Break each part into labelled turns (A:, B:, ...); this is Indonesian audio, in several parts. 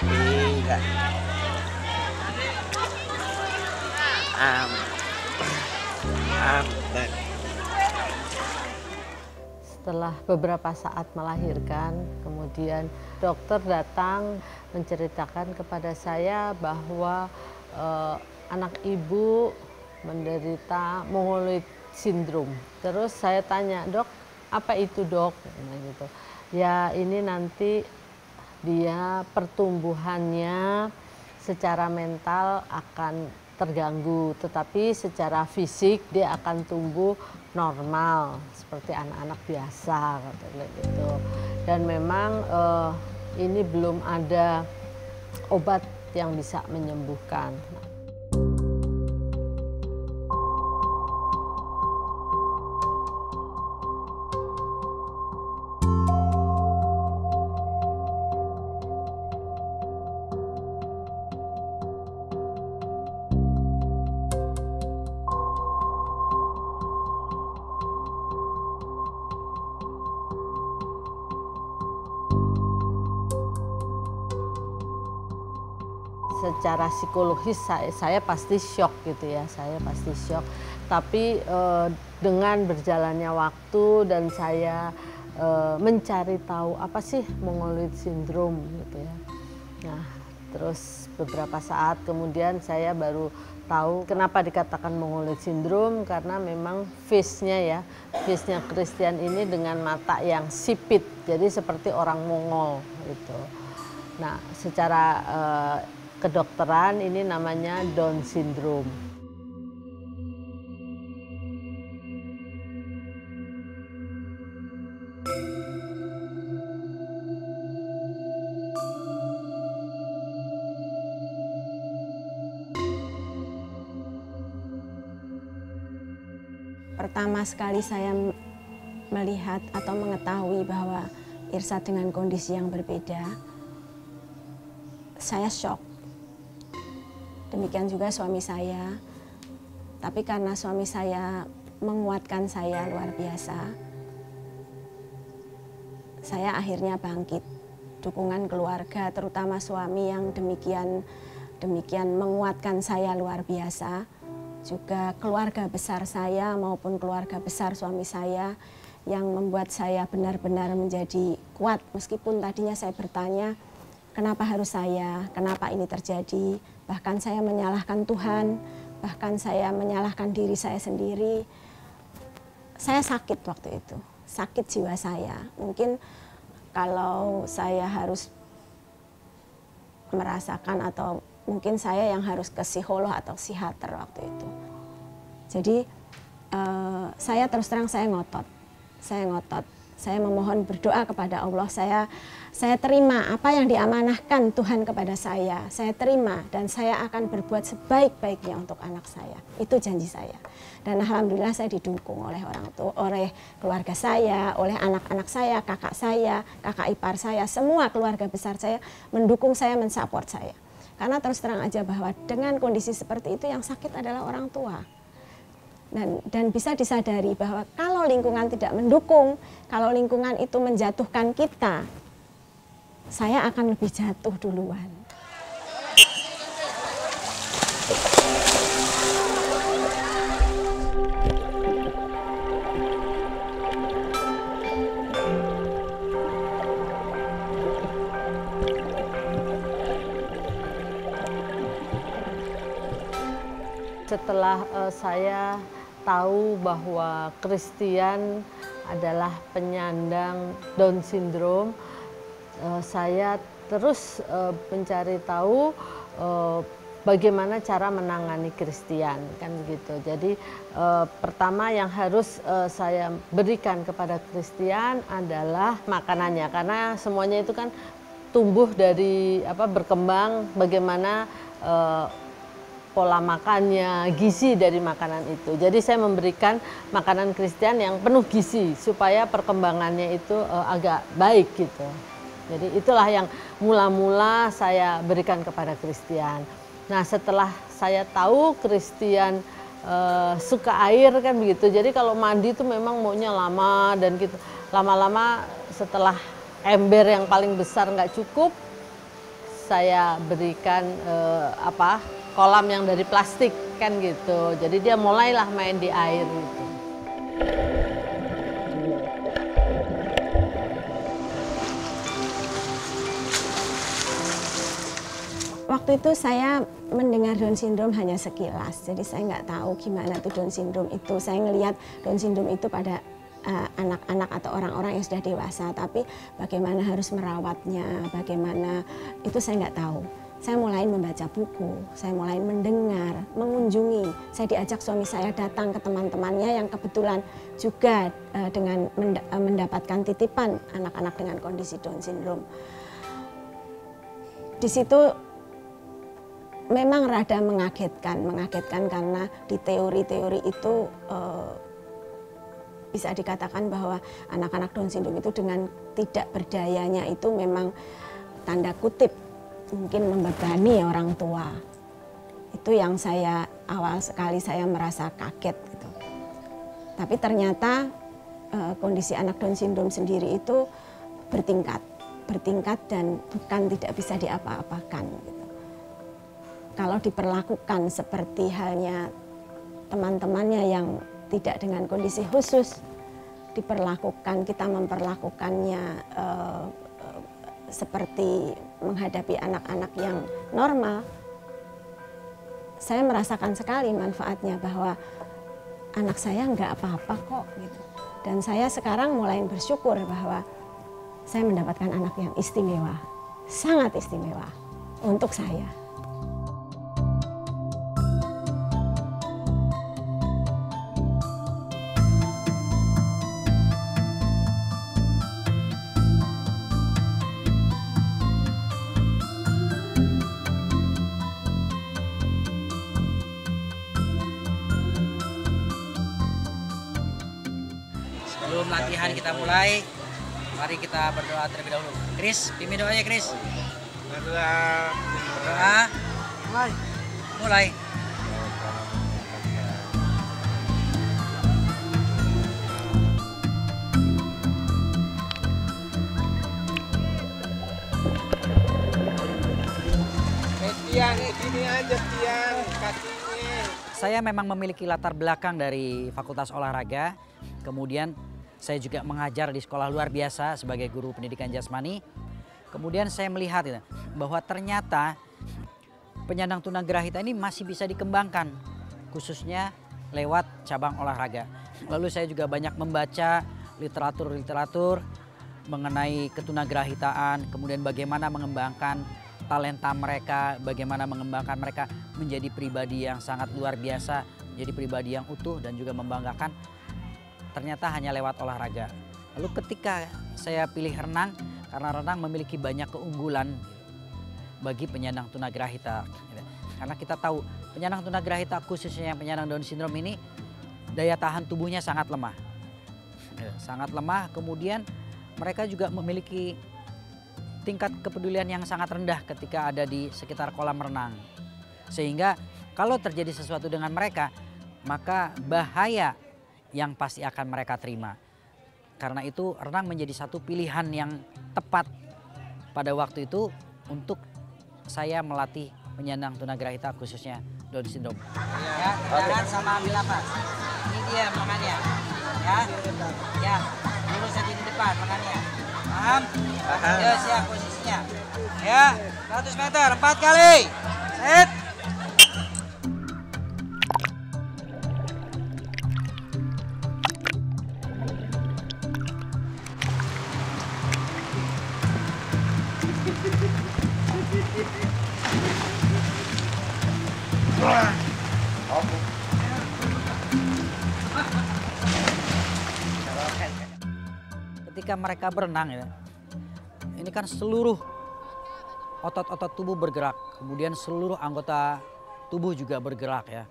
A: Iya. Am, am, dan
B: Setelah beberapa saat melahirkan, kemudian dokter datang menceritakan kepada saya bahwa anak ibu menderita mongoloid syndrome. Terus saya tanya, "Dok, apa itu, Dok?" Nah, gitu. Ya, ini nanti dia pertumbuhannya secara mental akan terganggu, tetapi secara fisik dia akan tumbuh normal seperti anak-anak biasa katanya gitu. Dan memang ini belum ada obat yang bisa menyembuhkan. Secara psikologis saya pasti shock gitu ya, saya pasti shock. Tapi dengan berjalannya waktu dan saya mencari tahu apa sih mongoloid syndrome gitu ya. Nah, terus beberapa saat kemudian saya baru tahu kenapa dikatakan mongoloid syndrome, karena memang face-nya ya, face-nya Christian ini dengan mata yang sipit, jadi seperti orang Mongol gitu. Nah, secara kedokteran ini namanya Down syndrome.
C: Pertama sekali saya melihat atau mengetahui bahwa Irsa dengan kondisi yang berbeda, saya shock. Demikian juga suami saya, tapi karena suami saya menguatkan saya luar biasa, saya akhirnya bangkit. Dukungan keluarga, terutama suami yang demikian menguatkan saya luar biasa, juga keluarga besar saya maupun keluarga besar suami saya yang membuat saya benar-benar menjadi kuat. Meskipun tadinya saya bertanya, kenapa harus saya, kenapa ini terjadi, bahkan saya menyalahkan Tuhan, bahkan saya menyalahkan diri saya sendiri. Saya sakit waktu itu, sakit jiwa saya. Mungkin kalau saya harus merasakan atau mungkin saya yang harus ke psikolog atau psikiater waktu itu. Jadi saya terus terang saya ngotot, saya memohon berdoa kepada Allah, saya terima apa yang diamanahkan Tuhan kepada saya terima dan saya akan berbuat sebaik-baiknya untuk anak saya. Itu janji saya. Dan alhamdulillah saya didukung oleh orang tua, oleh keluarga saya, oleh anak-anak saya, kakak ipar saya, semua keluarga besar saya mendukung saya, mensupport saya. Karena terus terang aja bahwa dengan kondisi seperti itu yang sakit adalah orang tua. Dan bisa disadari bahwa kalau lingkungan tidak mendukung, kalau lingkungan itu menjatuhkan kita, saya akan lebih jatuh duluan.
B: Setelah saya tahu bahwa Christian adalah penyandang Down syndrome, saya terus mencari tahu bagaimana cara menangani Christian, kan gitu. Jadi pertama yang harus saya berikan kepada Christian adalah makanannya, karena semuanya itu kan tumbuh dari berkembang bagaimana pola makannya, gizi dari makanan itu. Jadi saya memberikan makanan Christian yang penuh gizi supaya perkembangannya itu agak baik gitu. Jadi itulah yang mula-mula saya berikan kepada Christian. Nah, setelah saya tahu Christian suka air kan begitu. Jadi kalau mandi itu memang maunya lama dan gitu. Lama-lama setelah ember yang paling besar nggak cukup, saya berikan kolam yang dari plastik kan gitu. Jadi dia mulailah main di air gitu.
C: Waktu itu saya mendengar Down syndrome hanya sekilas, jadi saya nggak tahu gimana tuh Down syndrome itu. Saya ngelihat Down syndrome itu pada anak-anak atau orang-orang yang sudah dewasa, tapi bagaimana harus merawatnya, bagaimana itu saya nggak tahu. Saya mulai membaca buku, saya mulai mendengar, mengunjungi. Saya diajak suami saya datang ke teman-temannya yang kebetulan juga dengan mendapatkan titipan anak-anak dengan kondisi Down syndrome. Di situ memang rada mengagetkan karena di teori-teori itu bisa dikatakan bahwa anak-anak Down syndrome itu dengan tidak berdayanya itu memang tanda kutip mungkin membebani orang tua. Itu yang saya awal sekali saya merasa kaget gitu. Tapi ternyata kondisi anak Down syndrome sendiri itu bertingkat dan bukan tidak bisa diapa-apakan gitu. Kalau diperlakukan seperti halnya teman-temannya yang tidak dengan kondisi khusus, kita memperlakukannya seperti menghadapi anak-anak yang normal, saya merasakan sekali manfaatnya bahwa anak saya nggak apa-apa kok gitu. Dan saya sekarang mulai bersyukur bahwa saya mendapatkan anak yang istimewa, sangat istimewa untuk saya.
D: Sebelum latihan kita mulai, mari kita berdoa terlebih dahulu. Chris, pimpin doanya Chris.
A: Berdoa.
D: Berdoa. Mulai.
A: Tiang, sini aja tiang kakinya.
D: Saya memang memiliki latar belakang dari Fakultas Olahraga. Kemudian saya juga mengajar di sekolah luar biasa sebagai guru pendidikan jasmani. Kemudian saya melihat bahwa ternyata penyandang tunagrahita ini masih bisa dikembangkan, khususnya lewat cabang olahraga. Lalu saya juga banyak membaca literatur mengenai ketunagrahitaan, kemudian bagaimana mengembangkan talenta mereka, bagaimana mengembangkan mereka menjadi pribadi yang sangat luar biasa, menjadi pribadi yang utuh dan juga membanggakan. Ternyata hanya lewat olahraga. Lalu ketika saya pilih renang, karena renang memiliki banyak keunggulan bagi penyandang tunagrahita. Karena kita tahu penyandang tunagrahita khususnya yang penyandang Down syndrome ini daya tahan tubuhnya sangat lemah. Sangat lemah, kemudian mereka juga memiliki tingkat kepedulian yang sangat rendah ketika ada di sekitar kolam renang. Sehingga kalau terjadi sesuatu dengan mereka, maka bahaya yang pasti akan mereka terima. Karena itu renang menjadi satu pilihan yang tepat pada waktu itu untuk saya melatih penyandang tunagrahita khususnya Down syndrome. Ya, tangan sama ambil napas. Ini dia makannya. Ya, lurus aja di depan makannya. Paham? Ya, siap posisinya. Ya, 100 meter 4 kali. Set. Ketika mereka berenang ya, ini kan seluruh otot-otot tubuh bergerak, kemudian seluruh anggota tubuh juga bergerak ya.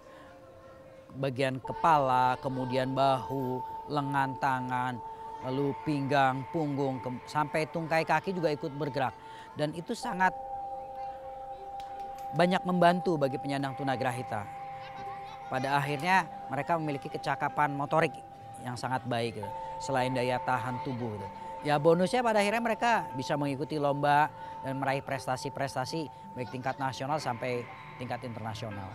D: Bagian kepala, kemudian bahu, lengan tangan, lalu pinggang, punggung, sampai tungkai kaki juga ikut bergerak. Dan itu sangat banyak membantu bagi penyandang tunagrahita. Pada akhirnya mereka memiliki kecakapan motorik yang sangat baik gitu, selain daya tahan tubuh gitu. Ya bonusnya pada akhirnya mereka bisa mengikuti lomba dan meraih prestasi-prestasi baik tingkat nasional sampai tingkat internasional.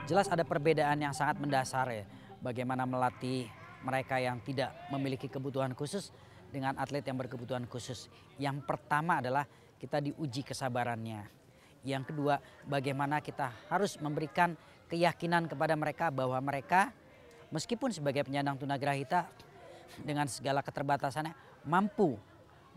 D: Jelas ada perbedaan yang sangat mendasar ya, bagaimana melatih mereka yang tidak memiliki kebutuhan khusus dengan atlet yang berkebutuhan khusus. Yang pertama adalah kita diuji kesabarannya. Yang kedua, bagaimana kita harus memberikan keyakinan kepada mereka bahwa mereka meskipun sebagai penyandang tunagrahita dengan segala keterbatasannya mampu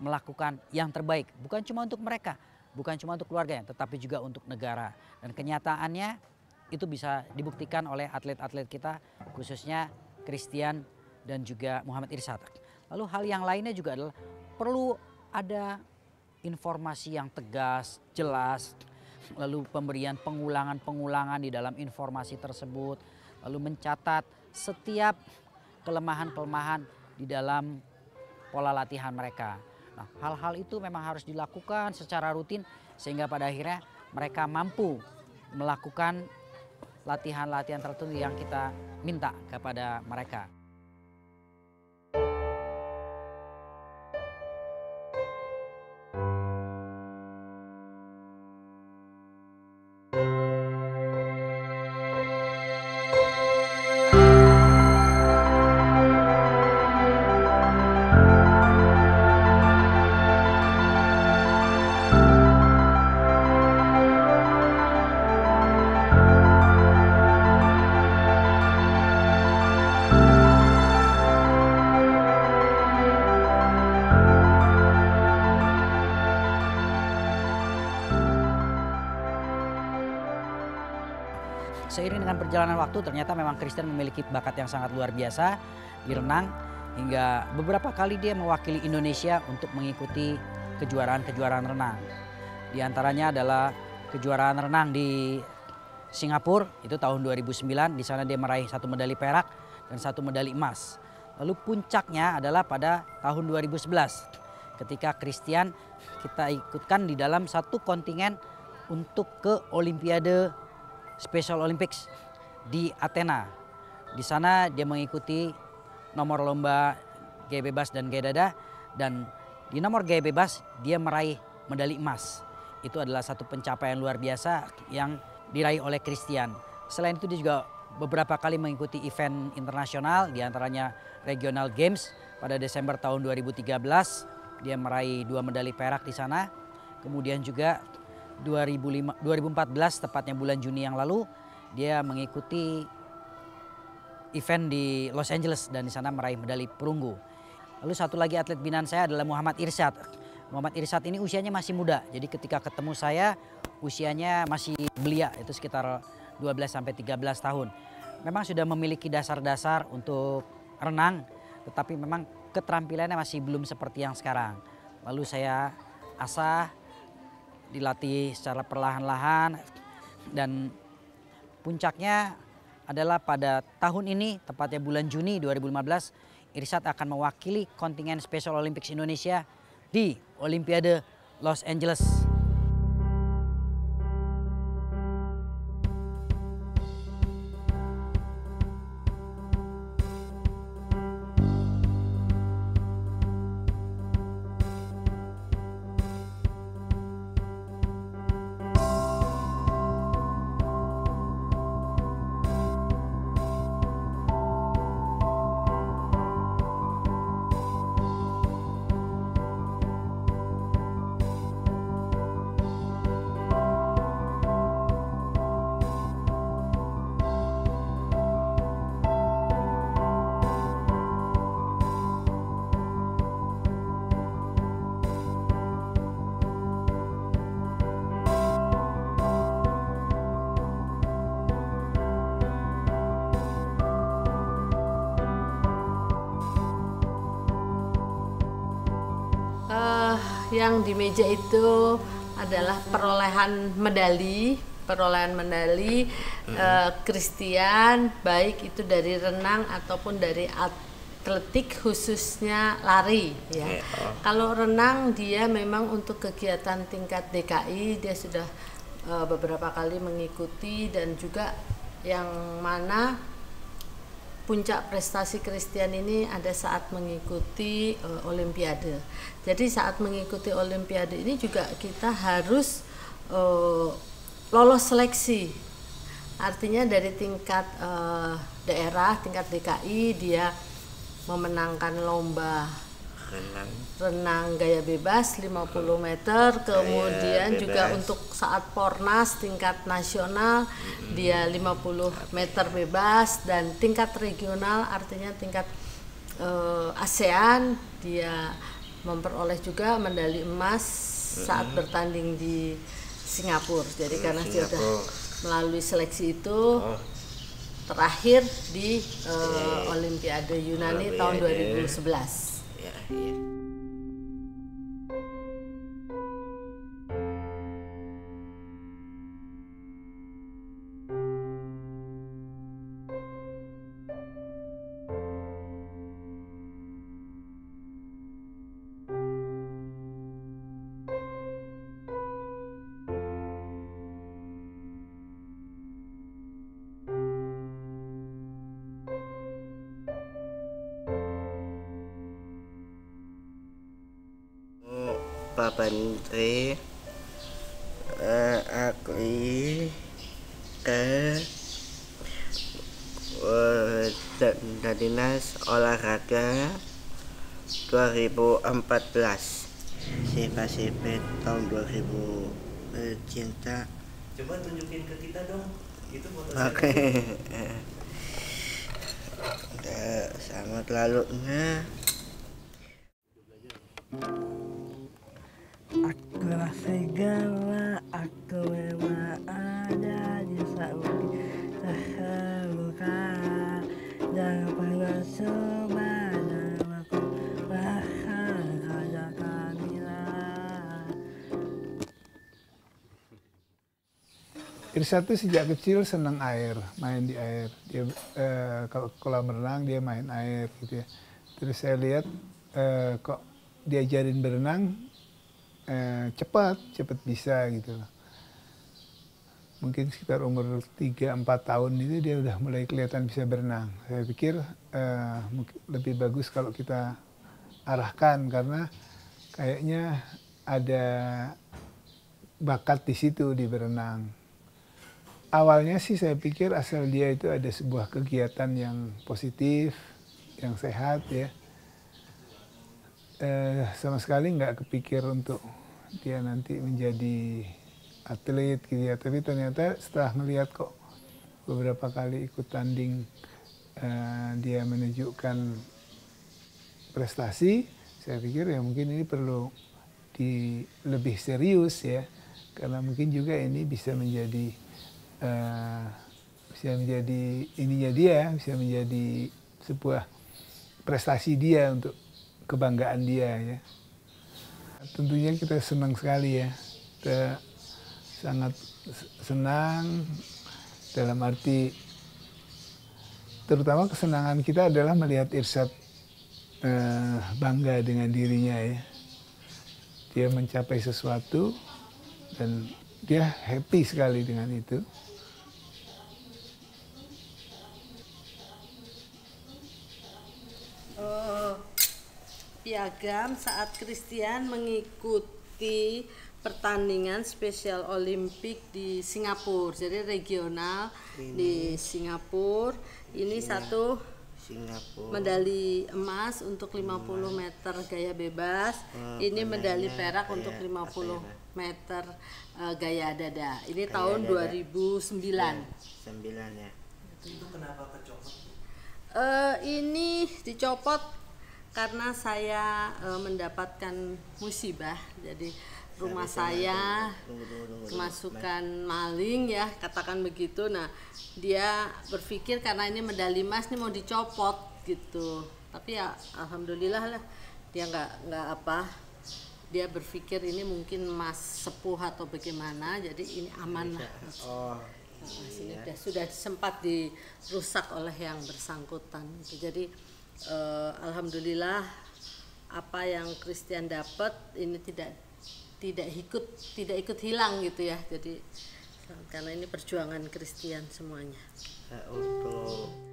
D: melakukan yang terbaik. Bukan cuma untuk mereka, bukan cuma untuk keluarganya, tetapi juga untuk negara. Dan kenyataannya itu bisa dibuktikan oleh atlet-atlet kita, khususnya Christian dan juga Muhammad Irsyad. Lalu hal yang lainnya juga adalah perlu ada informasi yang tegas, jelas, lalu pemberian pengulangan-pengulangan di dalam informasi tersebut, lalu mencatat setiap kelemahan-kelemahan di dalam pola latihan mereka. Nah, hal-hal itu memang harus dilakukan secara rutin sehingga pada akhirnya mereka mampu melakukan latihan-latihan tertentu yang kita minta kepada mereka. Seiring dengan perjalanan waktu ternyata memang Christian memiliki bakat yang sangat luar biasa di renang hingga beberapa kali dia mewakili Indonesia untuk mengikuti kejuaraan-kejuaraan renang. Di antaranya adalah kejuaraan renang di Singapura itu tahun 2009, di sana dia meraih 1 medali perak dan 1 medali emas. Lalu puncaknya adalah pada tahun 2011 ketika Christian kita ikutkan di dalam satu kontingen untuk ke Olimpiade Special Olympics di Athena. Di sana dia mengikuti nomor lomba gaya bebas dan gaya dada, dan di nomor gaya bebas dia meraih medali emas. Itu adalah satu pencapaian luar biasa yang diraih oleh Christian. Selain itu dia juga beberapa kali mengikuti event internasional, di antaranya Regional Games pada Desember tahun 2013. Dia meraih 2 medali perak di sana. Kemudian juga 2014 tepatnya bulan Juni yang lalu dia mengikuti event di Los Angeles dan di sana meraih medali perunggu. Lalu satu lagi atlet binaan saya adalah Muhammad Irsyad. Muhammad Irsyad ini usianya masih muda. Jadi ketika ketemu saya usianya masih belia, itu sekitar 12 sampai 13 tahun. Memang sudah memiliki dasar-dasar untuk renang, tetapi memang keterampilannya masih belum seperti yang sekarang. Lalu saya asah, dilatih secara perlahan-lahan, dan puncaknya adalah pada tahun ini, tepatnya bulan Juni 2015, Irsyad akan mewakili kontingen Special Olympics Indonesia di Olimpiade Los Angeles.
B: Yang di meja itu adalah perolehan medali Christian, baik itu dari renang ataupun dari atletik, khususnya lari ya. Kalau renang dia memang untuk kegiatan tingkat DKI, dia sudah beberapa kali mengikuti, dan juga yang mana puncak prestasi Christian ini ada saat mengikuti Olimpiade. Jadi saat mengikuti Olimpiade ini juga kita harus lolos seleksi. Artinya dari tingkat daerah, tingkat DKI, dia memenangkan lomba renang gaya bebas 50 meter, kemudian juga untuk saat Pornas tingkat nasional dia 50 meter bebas, dan tingkat regional artinya tingkat ASEAN dia memperoleh juga medali emas saat bertanding di Singapura. Jadi karena dia sudah melalui seleksi itu terakhir di Olimpiade Yunani tahun 2011.
E: Ya, iya. Pak Menteri, aku ke Dinas Olahraga 2014. Sipet tahun 2000 cinta.
F: Coba tunjukin ke kita dong, itu foto
E: Oke. Selamat lalunya.
G: Akulah segala, aku memang ada di samping terluka. Jangan pernah coba namaku, bahkan Raja Kamila.
H: Irsad tuh sejak kecil senang air, main di air. Dia kalau kolam renang dia main air gitu ya. Terus saya lihat kok diajarin berenang cepat bisa gitu loh. Mungkin sekitar umur 3-4 tahun itu dia udah mulai kelihatan bisa berenang. Saya pikir lebih bagus kalau kita arahkan, karena kayaknya ada bakat di situ di berenang. Awalnya sih saya pikir asal dia itu ada sebuah kegiatan yang positif, yang sehat ya. Sama sekali nggak kepikir untuk dia nanti menjadi atlet gitu ya. Tapi ternyata setelah melihat kok beberapa kali ikut tanding dia menunjukkan prestasi, saya pikir ya mungkin ini perlu lebih serius ya, karena mungkin juga ini bisa menjadi ininya dia, bisa menjadi sebuah prestasi dia untuk kebanggaan dia ya. Tentunya kita senang sekali ya, kita sangat senang dalam arti terutama kesenangan kita adalah melihat Irsad bangga dengan dirinya ya. Dia mencapai sesuatu dan dia happy sekali dengan itu.
B: Piagam saat Christian mengikuti pertandingan spesial Olimpik di Singapura, jadi regional di Singapura. Ini satu medali emas untuk 50 meter gaya bebas. Ini medali perak untuk 50 meter gaya dada. Ini tahun 2009.
E: Ya.
F: itu kenapa kecopot?
B: Ini dicopot karena saya mendapatkan musibah. Jadi rumah saya kemasukan maling ya, katakan begitu. Nah, dia berpikir karena ini medali emas nih mau dicopot gitu. Tapi ya alhamdulillah lah dia nggak dia berpikir ini mungkin emas sepuh atau bagaimana, jadi ini aman lah.
E: Oh,
B: Sini sudah sempat dirusak oleh yang bersangkutan. Jadi alhamdulillah apa yang Christian dapat ini tidak ikut hilang gitu ya. Jadi karena ini perjuangan Christian semuanya.
E: untuk